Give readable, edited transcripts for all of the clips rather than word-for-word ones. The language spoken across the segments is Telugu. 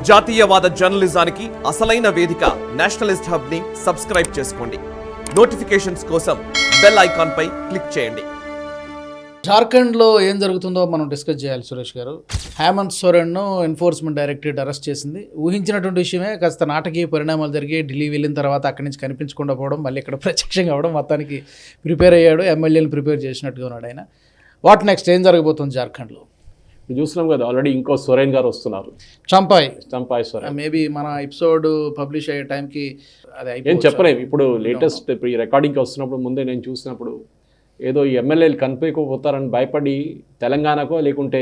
జాతీయవాద జర్నలిజానికి అసలైన వేదిక నేషనలిస్ట్ హబ్ ని సబ్స్క్రైబ్ చేసుకోండి. నోటిఫికేషన్స్ కోసం బెల్ ఐకాన్ పై క్లిక్ చేయండి. జార్ఖండ్లో ఏం జరుగుతుందో మనం డిస్కస్ చేయాలి సురేష్ గారు. హేమంత్ సోరెన్ను ఎన్ఫోర్స్మెంట్ డైరెక్టరేట్ అరెస్ట్ చేసింది. ఊహించినటువంటి విషయమే. కాస్త నాటకీయ పరిణామాలు జరిగి ఢిల్లీ వెళ్ళిన తర్వాత అక్కడి నుంచి కనిపించకుండా పోవడం, మళ్ళీ ఇక్కడ ప్రత్యక్షంగా అవ్వడం, మొత్తానికి ప్రిపేర్ అయ్యాడు. ఎమ్మెల్యేలు ప్రిపేర్ చేసినట్టుగా ఉన్నాడు ఆయన. వాట్ నెక్స్ట్, ఏం జరగబోతుంది జార్ఖండ్లో? చూస్తున్నాం కదా, ఆల్రెడీ ఇంకో సోరెన్ గారు వస్తున్నారు. చంపాయ్ సోరెన్. మేబీ మన ఎపిసోడ్ పబ్లిష్ అయ్యే టైంకి అది ఏం చెప్పలేము. ఇప్పుడు లేటెస్ట్ ఇప్పుడు ఈ రికార్డింగ్కి వస్తున్నప్పుడు ముందే నేను చూసినప్పుడు ఏదో ఈ ఎమ్మెల్యేలు కనిపించకపోతారని భయపడి తెలంగాణకో లేకుంటే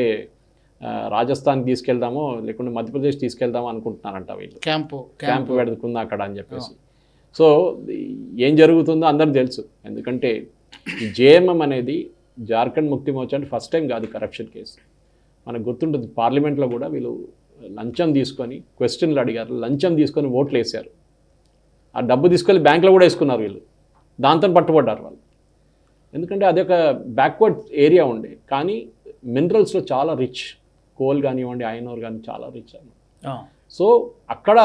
రాజస్థాన్కి తీసుకెళ్దామో లేకుంటే మధ్యప్రదేశ్ తీసుకెళ్దామో అనుకుంటున్నారంట వీళ్ళు. క్యాంపు పెడుతున్నా అక్కడ అని చెప్పేసి. సో ఏం జరుగుతుందో అందరికి తెలుసు. ఎందుకంటే ఈ జేఎంఎం అనేది జార్ఖండ్ ముక్తి మోర్చా అంటే ఫస్ట్ టైం కాదు కరప్షన్ కేసు. మనకు గుర్తుంటుంది, పార్లమెంట్లో కూడా వీళ్ళు లంచం తీసుకొని క్వశ్చన్లు అడిగారు, లంచం తీసుకొని ఓట్లు వేశారు. ఆ డబ్బు తీసుకొని బ్యాంకులో కూడా వేసుకున్నారు వీళ్ళు. దాంతో పట్టుబడ్డారు వాళ్ళు. ఎందుకంటే అది ఒక బ్యాక్వర్డ్ ఏరియా ఉండే, కానీ మినరల్స్లో చాలా రిచ్. కోల్ కానివ్వండి, ఐరన్ ఓర్ కానీ చాలా రిచ్ అన్నమాట. సో అక్కడ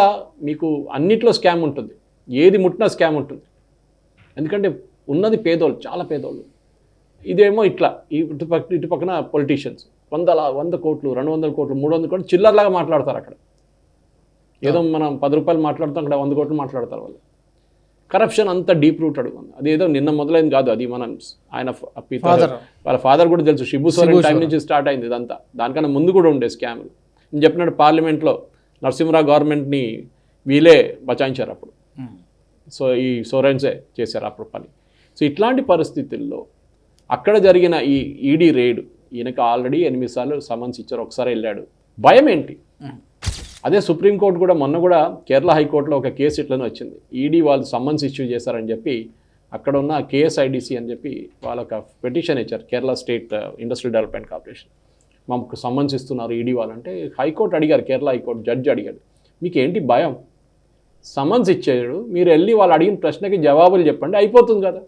మీకు అన్నిట్లో స్కామ్ ఉంటుంది, ఏది ముట్టినా స్కామ్ ఉంటుంది. ఎందుకంటే ఉన్నది పేదోళ్ళు, చాలా పేదోళ్ళు. ఇదేమో ఇట్లా ఇటు పక్కన పొలిటీషియన్స్ 100 కోట్లు, 200 కోట్లు, 300 కోట్లు చిల్లర్లాగా మాట్లాడతారు. అక్కడ ఏదో మనం 10 రూపాయలు మాట్లాడుతాం, అక్కడ 100 కోట్లు మాట్లాడతారు వాళ్ళు. కరప్షన్ అంత డీప్ రూటెడ్ ఉంది. అది ఏదో నిన్న మొదలైంది కాదు. అది మనం ఆయన వాళ్ళ ఫాదర్ కూడా తెలుసు, షిబు సోరెన్ టైం నుంచి స్టార్ట్ అయింది ఇదంతా. దానికన్నా ముందు కూడా ఉండే స్కామ్లు. నేను చెప్పినట్టు పార్లమెంట్లో నరసింహరావు గవర్నమెంట్ని వీళ్ళే బచాయించారు అప్పుడు. సో ఈ సోరెన్సే చేశారు అప్పుడు పని. సో ఇట్లాంటి పరిస్థితుల్లో అక్కడ జరిగిన ఈ ఈడీ రేడు, ఈయనకు ఆల్రెడీ 8 సార్లు సమన్స్ ఇచ్చారు, ఒకసారి వెళ్ళాడు. భయం ఏంటి? అదే సుప్రీంకోర్టు కూడా మొన్న కూడా కేరళ హైకోర్టులో ఒక కేసు ఇట్లనే వచ్చింది. ఈడీ వాళ్ళు సమ్మన్స్ ఇష్యూ చేశారని చెప్పి అక్కడ ఉన్న కేఎస్ఐడిసి అని చెప్పి వాళ్ళొక పిటిషన్ ఇచ్చారు, Kerala state industry development corporation. మాకు సమ్మన్స్ ఇస్తున్నారు ఈడీ వాళ్ళంటే హైకోర్టు అడిగారు, కేరళ హైకోర్టు జడ్జి అడిగాడు, మీకు ఏంటి భయం? సమ్మన్స్ ఇచ్చాడు, మీరు వెళ్ళి వాళ్ళు అడిగిన ప్రశ్నకి జవాబులు చెప్పండి, అయిపోతుంది కదా.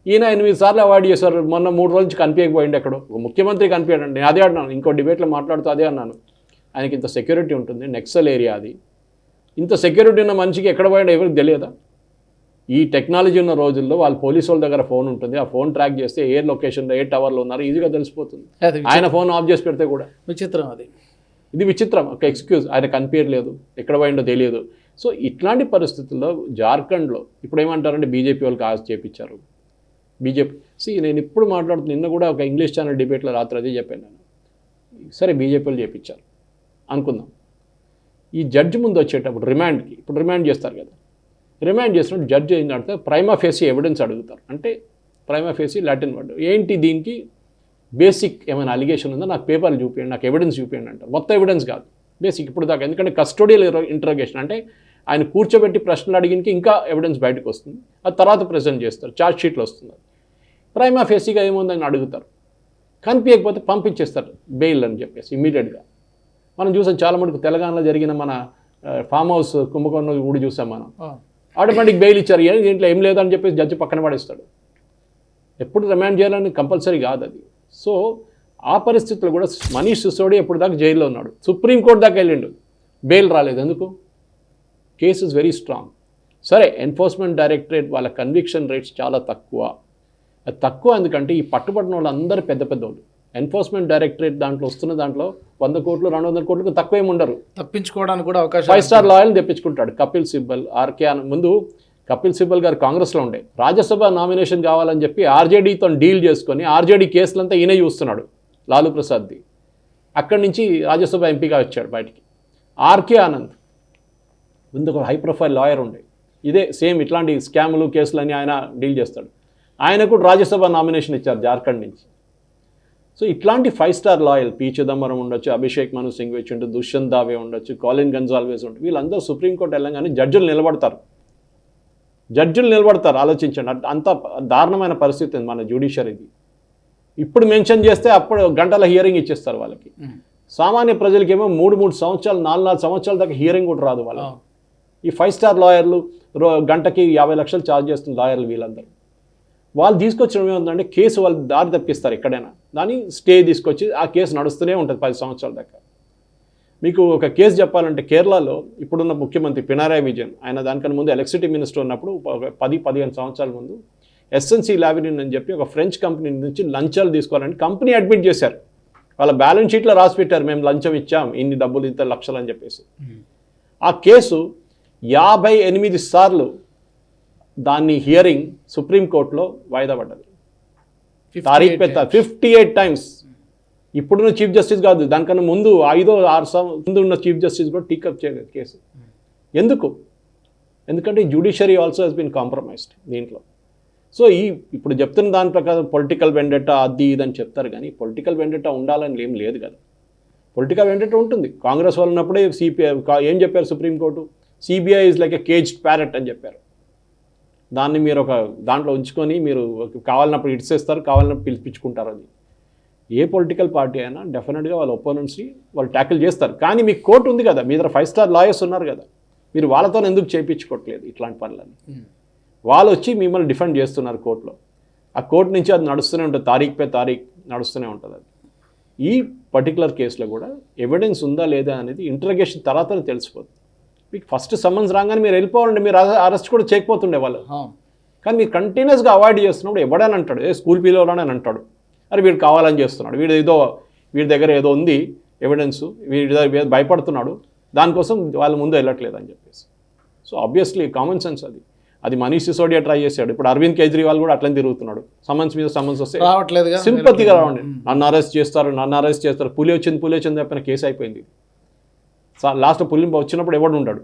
ఈయన 8 సార్లు అవాయిడ్ చేశారు. మొన్న 3 రోజుల నుంచి కనిపించకపోయింది. ఎక్కడో ఒక ముఖ్యమంత్రి కనిపించాడు. నేను అదే అన్నాను, ఇంకో డిబేట్లో మాట్లాడుతూ అదే అన్నాను, ఆయనకి ఇంత సెక్యూరిటీ ఉంటుంది, నెక్సల్ ఏరియా అది, ఇంత సెక్యూరిటీ ఉన్న మనిషికి ఎక్కడ పోయాడో ఎవరికి తెలియదా? ఈ టెక్నాలజీ ఉన్న రోజుల్లో వాళ్ళ పోలీసు వాళ్ళ దగ్గర ఫోన్ ఉంటుంది, ఆ ఫోన్ ట్రాక్ చేస్తే ఏ లొకేషన్లో ఏ టవర్లో ఉన్నారు ఈజీగా తెలిసిపోతుంది. ఆయన ఫోన్ ఆఫ్ చేసి పెడితే కూడా విచిత్రం. ఇది విచిత్రం. ఒక ఎక్స్క్యూజ్, ఆయన కనిపించలేదు, ఎక్కడ పోయిండో తెలియదు. సో ఇట్లాంటి పరిస్థితుల్లో జార్ఖండ్లో ఇప్పుడు ఏమంటారంటే బీజేపీ వాళ్ళకి ఆశ చేపించారు. బీజేపీ నేను ఇప్పుడు మాట్లాడుతున్నా, నిన్న కూడా ఒక ఇంగ్లీష్ ఛానల్ డిబేట్లో రాత్రి అదే చెప్పాను నేను. సరే బీజేపీలు చేపించారు అనుకుందాం, ఈ జడ్జి ముందు వచ్చేటప్పుడు రిమాండ్కి, ఇప్పుడు రిమాండ్ చేస్తారు కదా, రిమాండ్ చేసినప్పుడు జడ్జి ఏంటంటే ప్రైమా ఫేసీ ఎవిడెన్స్ అడుగుతారు. అంటే ప్రైమా ఫేసీ లాటిన్ వర్డ్, ఏంటి దీనికి బేసిక్ ఏమైనా అలిగేషన్ ఉందో నాకు పేపర్లు చూపించండి, నాకు ఎవిడెన్స్ చూపించండి అంటారు. మొత్తం ఎవిడెన్స్ కాదు, బేసిక్ ఇప్పుడు దాకా. ఎందుకంటే కస్టోడియల్ ఇంటరోగేషన్ అంటే ఆయన కూర్చోబెట్టి ప్రశ్నలు అడిగినకి ఇంకా ఎవిడెన్స్ బయటకు వస్తుంది, అది తర్వాత ప్రెజెంట్ చేస్తారు, ఛార్జ్ షీట్లో వస్తుంది. ప్రైమా ఫేసీగా ఏముందని అడుగుతారు, కనిపించకపోతే పంపించేస్తారు బెయిల్ అని చెప్పేసి ఇమీడియట్గా. మనం చూసాం చాలా మటుకు తెలంగాణలో జరిగిన మన ఫామ్ హౌస్ కుంభకోణం కూడా చూసాం మనం. ఆటోమేటిక్ బెయిల్ ఇచ్చారు, దీంట్లో ఏం లేదని చెప్పేసి జడ్జి పక్కన పడేస్తాడు. ఎప్పుడు రిమాండ్ చేయాలని కంపల్సరీ కాదు అది. సో ఆ పరిస్థితుల్లో కూడా మనీష్ సిసోడియా ఎప్పుడు దాకా జైల్లో ఉన్నాడు, సుప్రీంకోర్టు దాకా వెళ్ళిండు, బెయిల్ రాలేదు. ఎందుకు? Case is very strong. సరే ఎన్ఫోర్స్మెంట్ డైరెక్టరేట్ వాళ్ళ కన్విక్షన్ రేట్స్ చాలా తక్కువ. అది తక్కువ ఎందుకంటే ఈ పట్టుబడిన వాళ్ళు అందరూ పెద్ద పెద్దవాళ్ళు. ఎన్ఫోర్స్మెంట్ డైరెక్టరేట్ దాంట్లో వస్తున్న దాంట్లో 100 కోట్లు 200 కోట్లకు తక్కువ ఏమి ఉండరు. తప్పించుకోవడానికి కూడా అవకాశం. 5 స్టార్ లాయర్ని తెప్పించుకుంటాడు కపిల్ సిబ్బల్, ఆర్కే ముందు కపిల్ సిబ్బల్ గారు కాంగ్రెస్లో ఉండే, రాజ్యసభ నామినేషన్ కావాలని చెప్పి ఆర్జేడీతో డీల్ చేసుకొని ఆర్జేడీ కేసులంతా ఈయన చూస్తున్నాడు, లాలూ ప్రసాద్ది. అక్కడి నుంచి రాజ్యసభ ఎంపీగా వచ్చాడు బయటికి. ఆర్కే ఆనంద్ ముందు ఒక హై ప్రొఫైల్ లాయర్ ఉండే, ఇదే సేమ్ ఇట్లాంటి స్కాములు కేసులని ఆయన డీల్ చేస్తాడు. ఆయనకు రాజ్యసభ నామినేషన్ ఇచ్చారు జార్ఖండ్ నుంచి. సో ఇట్లాంటి 5 స్టార్ లాయర్ పి చిదంబరం ఉండొచ్చు, అభిషేక్ మను సింఘ్వి ఉండొచ్చు, దుష్యంత్ దావే ఉండొచ్చు, కాలిన్ గన్జాల్వేస్ ఉంటుంది. వీళ్ళందరూ సుప్రీంకోర్టు వెళ్ళగానే జడ్జిలు నిలబడతారు. ఆలోచించండి, అంత దారుణమైన పరిస్థితి మన జ్యుడిషియరీది. ఇప్పుడు మెన్షన్ చేస్తే అప్పుడు గంటల హియరింగ్ ఇచ్చేస్తారు వాళ్ళకి. సామాన్య ప్రజలకేమో 3 సంవత్సరాలు 4 సంవత్సరాల దాకా హియరింగ్ కూడా రాదు వాళ్ళకి. ఈ 5 స్టార్ లాయర్లు గంటకి 50 లక్షలు ఛార్జ్ చేస్తున్న లాయర్లు వీళ్ళందరూ. వాళ్ళు తీసుకొచ్చడం ఏముందంటే కేసు వాళ్ళు దారి తప్పిస్తారు ఎక్కడైనా, దాన్ని స్టే తీసుకొచ్చి ఆ కేసు నడుస్తూనే ఉంటుంది 10 సంవత్సరాల దాకా. మీకు ఒక కేసు చెప్పాలంటే కేరళలో ఇప్పుడున్న ముఖ్యమంత్రి పినరాయి విజయన్, ఆయన దానికన్నా ముందు ఎలక్ట్రిసిటీ మినిస్టర్ ఉన్నప్పుడు 10-15 సంవత్సరాల ముందు ఎస్ఎన్సీ లావినిన్ అని చెప్పి ఒక ఫ్రెంచ్ కంపెనీ నుంచి లంచాలు తీసుకోవాలని కంపెనీ అడ్మిట్ చేశారు. వాళ్ళ బ్యాలెన్స్ షీట్లో రాసి పెట్టారు, మేము లంచం ఇచ్చాం, ఇన్ని డబ్బులు ఇంత లక్షలు అని చెప్పేసి. ఆ కేసు 58 సార్లు దాన్ని హియరింగ్ సుప్రీంకోర్టులో వాయిదా పడ్డది. తారీఖ్ పెద్ద 58 టైమ్స్. ఇప్పుడున్న చీఫ్ జస్టిస్ కాదు, దానికన్నా ముందు 5-6 ముందు ఉన్న చీఫ్ జస్టిస్ కూడా టేకప్ చేయలేదు కేసు. ఎందుకంటే judiciary also has been compromised దీంట్లో. సో ఇప్పుడు చెప్తున్న దాని ప్రకారం పొలిటికల్ వెండెట్టా అది ఇదని చెప్తారు, కానీ పొలిటికల్ వెండెట్టా ఉండాలని ఏం లేదు కదా. పొలిటికల్ వెండెట్టా ఉంటుంది. కాంగ్రెస్ వాళ్ళు ఉన్నప్పుడే సిపిఐ ఏం చెప్పారు supreme court, CBI is like a caged parrot అని చెప్పారు. దాన్ని మీరు ఒక దాంట్లో ఉంచుకొని మీరు కావాలన్నప్పుడు ఇడిసేస్తారు, కావాలన్నప్పుడు పిలిపించుకుంటారు. అది ఏ పొలిటికల్ పార్టీ అయినా డెఫినెట్గా వాళ్ళ ఒపోనెంట్స్ని వాళ్ళు ట్యాకిల్ చేస్తారు. కానీ మీకు కోర్టు ఉంది కదా, మీ దగ్గర 5 స్టార్ లాయర్స్ ఉన్నారు కదా, మీరు వాళ్ళతో ఎందుకు చేయించుకోవట్లేదు ఇట్లాంటి పనులని? వాళ్ళు వచ్చి మిమ్మల్ని డిఫెండ్ చేస్తున్నారు కోర్టులో. ఆ కోర్టు నుంచి అది నడుస్తూనే ఉంటుంది, తారీఖు నడుస్తూనే ఉంటుంది. అది ఈ పర్టికులర్ కేసులో కూడా ఎవిడెన్స్ ఉందా లేదా అనేది ఇంటర్గేషన్ తర్వాతనే తెలిసిపోతుంది. మీకు ఫస్ట్ సమ్మన్స్ రాగానే మీరు వెళ్ళిపోవాలంటే మీరు అరెస్ట్ కూడా చేయకపోతుండే వాళ్ళు. కానీ మీరు కంటిన్యూస్గా అవాయిడ్ చేస్తున్నప్పుడు ఎవడని అంటాడు, స్కూల్ పిల్లలని అని అంటాడు, అరే వీడు కావాలని చేస్తున్నాడు, వీడి దగ్గర ఏదో ఉంది ఎవిడెన్స్, వీడి దగ్గర భయపడుతున్నాడు, దానికోసం వాళ్ళ ముందు వెళ్ళట్లేదు అని చెప్పేసి. సో ఆబ్వియస్లీ కామన్ సెన్స్ అది మనీష్ సిసోడియా ట్రై చేశాడు. ఇప్పుడు అరవింద్ కేజ్రీవాల్ కూడా అట్లనే తిరుగుతున్నాడు. సమన్స్ మీద సమన్స్ వస్తే రావట్లేదు, సింపతిగా రావండి, నన్ను అరెస్ట్ చేస్తారు, పులి వచ్చింది చెప్పిన కేసు అయిపోయింది. లాస్ట్ పులి వచ్చినప్పుడు ఎవడు ఉంటాడు?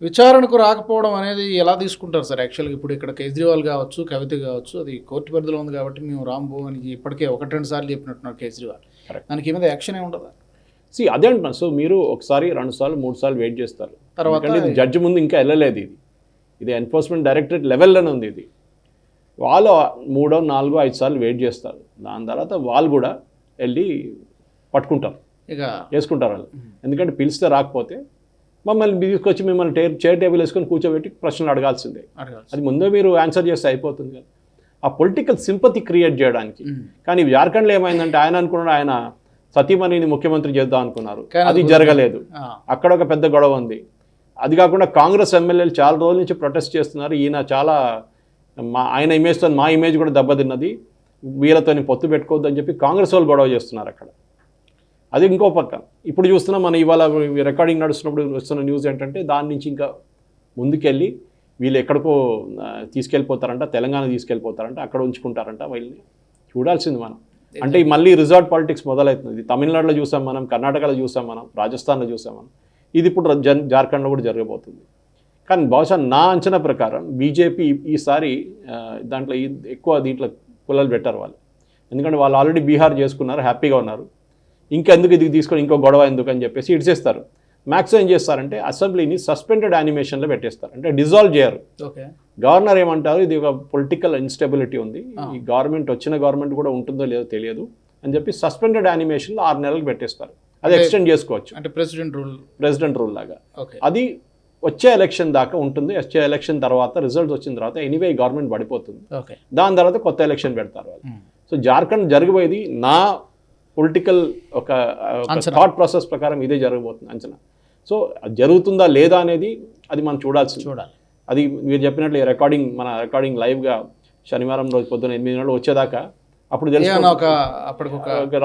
విచారణకు రాకపోవడం అనేది ఎలా తీసుకుంటారు సార్? యాక్చువల్గా ఇప్పుడు ఇక్కడ కేజ్రీవాల్ కావచ్చు, కవిత కావచ్చు, అది కోర్టు పరిధిలో ఉంది కాబట్టి మేము రాంబో అని ఇప్పటికే 1-2 సార్లు చెప్పినట్టున్నారు కేజ్రీవాల్. దానికి ఏమైనా యాక్షన్ ఏమి ఉండదా? అదే అంటున్నాను. సో మీరు 1 సారి 2 సార్లు 3 సార్లు వెయిట్ చేస్తారు. తర్వాత జడ్జి ముందు ఇంకా వెళ్ళలేదు. ఇది ఎన్ఫోర్స్మెంట్ డైరెక్టరేట్ లెవెల్లోనే ఉంది. ఇది వాళ్ళు 3, 4, 5 సార్లు వెయిట్ చేస్తారు. దాని తర్వాత వాళ్ళు కూడా వెళ్ళి పట్టుకుంటారు, ఇక వేసుకుంటారు వాళ్ళు. ఎందుకంటే పిలిస్తే రాకపోతే మమ్మల్ని తీసుకొచ్చి మిమ్మల్ని చైర్ టేబుల్ వేసుకొని కూర్చోబెట్టి ప్రశ్నలు అడగాల్సిందే. అది ముందే మీరు ఆన్సర్ చేస్తే అయిపోతుంది కదా, ఆ పొలిటికల్ సింపతి క్రియేట్ చేయడానికి. కానీ జార్ఖండ్లో ఏమైందంటే ఆయన అనుకున్నాడు ఆయన సతీమణిని ముఖ్యమంత్రి చేద్దాం అనుకున్నారు, అది జరగలేదు. అక్కడ ఒక పెద్ద గొడవ ఉంది. అది కాకుండా కాంగ్రెస్ ఎమ్మెల్యేలు చాలా రోజుల నుంచి ప్రొటెస్ట్ చేస్తున్నారు, ఈయన చాలా ఆయన ఇమేజ్తో మా ఇమేజ్ కూడా దెబ్బతిన్నది, వీళ్ళతో పొత్తు పెట్టుకోవద్దు అని చెప్పి కాంగ్రెస్ వాళ్ళు గొడవ చేస్తున్నారు అక్కడ. అది ఇంకో పక్క. ఇప్పుడు చూస్తున్నాం మనం ఇవాళ రికార్డింగ్ నడుస్తున్నప్పుడు వస్తున్న న్యూస్ ఏంటంటే దాని నుంచి ఇంకా ముందుకెళ్ళి వీళ్ళు ఎక్కడికో తీసుకెళ్ళిపోతారంట, తెలంగాణ తీసుకెళ్ళిపోతారంట, అక్కడ ఉంచుకుంటారంట. వీళ్ళని చూడాల్సింది మనం. అంటే మళ్ళీ రిజార్ట్ పాలిటిక్స్ మొదలవుతుంది. తమిళనాడులో చూసాం మనం, కర్ణాటకలో చూసాం మనం, రాజస్థాన్లో చూసాం మనం. ఇది ఇప్పుడు జార్ఖండ్లో కూడా జరగబోతుంది. కానీ బహుశా నా అంచనా ప్రకారం బీజేపీ ఈసారి దాంట్లో దీంట్లో పుల్లలు పెట్టారు వాళ్ళు. ఎందుకంటే వాళ్ళు ఆల్రెడీ బీహార్ చేసుకున్నారు, హ్యాపీగా ఉన్నారు. ఇంకెందుకు ఇది తీసుకొని ఇంకో గొడవ ఎందుకు అని చెప్పేసి ఇడిచేస్తారు. మ్యాక్సిమం ఏం చేస్తారంటే అసెంబ్లీని సస్పెండెడ్ యానిమేషన్లో పెట్టేస్తారు, అంటే డిజాల్వ్ చేయరు. గవర్నర్ ఏమంటారు, ఇది ఒక పొలిటికల్ ఇన్స్టెబిలిటీ ఉంది, ఈ వచ్చిన గవర్నమెంట్ కూడా ఉంటుందో లేదో తెలియదు అని చెప్పి సస్పెండెడ్ యానిమేషన్లో 6 నెలలకు పెట్టేస్తారు. అది ఎక్స్టెండ్ చేసుకోవచ్చు, అంటే ప్రెసిడెంట్ రూల్ లాగా. అది వచ్చే ఎలక్షన్ దాకా ఉంటుంది. వచ్చే ఎలక్షన్ తర్వాత రిజల్ట్స్ వచ్చిన తర్వాత ఎనీవే గవర్నమెంట్ పడిపోతుంది. దాని తర్వాత కొత్త ఎలక్షన్ పెడతారు వాళ్ళు. సో జార్ఖండ్ జరగబోయేది నా పొలిటికల్ ఒక థాట్ ప్రాసెస్ ప్రకారం ఇదే జరగబోతుంది అంచనా. సో జరుగుతుందా లేదా అనేది అది మనం చూడాలి. అది మీరు చెప్పినట్లు మన రికార్డింగ్ లైవ్గా శనివారం రోజు పొద్దున 8 గంటలు వచ్చేదాకా అప్పుడు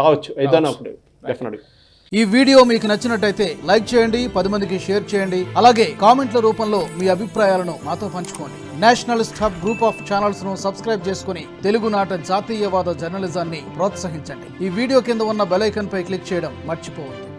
రావచ్చు ఏదైనా అప్పుడు డెఫినెట్గా. ఈ వీడియో మీకు నచ్చినట్టయితే లైక్ చేయండి, 10 మందికి షేర్ చేయండి. అలాగే కామెంట్ల రూపంలో మీ అభిప్రాయాలను మాతో పంచుకోండి. Nationalist hub group of channels ను సబ్స్క్రైబ్ చేసుకుని తెలుగునాట జాతీయవాద జర్నలిజాన్ని ప్రోత్సహించండి. ఈ వీడియో కింద ఉన్న బెల్ ఐకాన్ పై క్లిక్ చేయడం మర్చిపోవద్దు.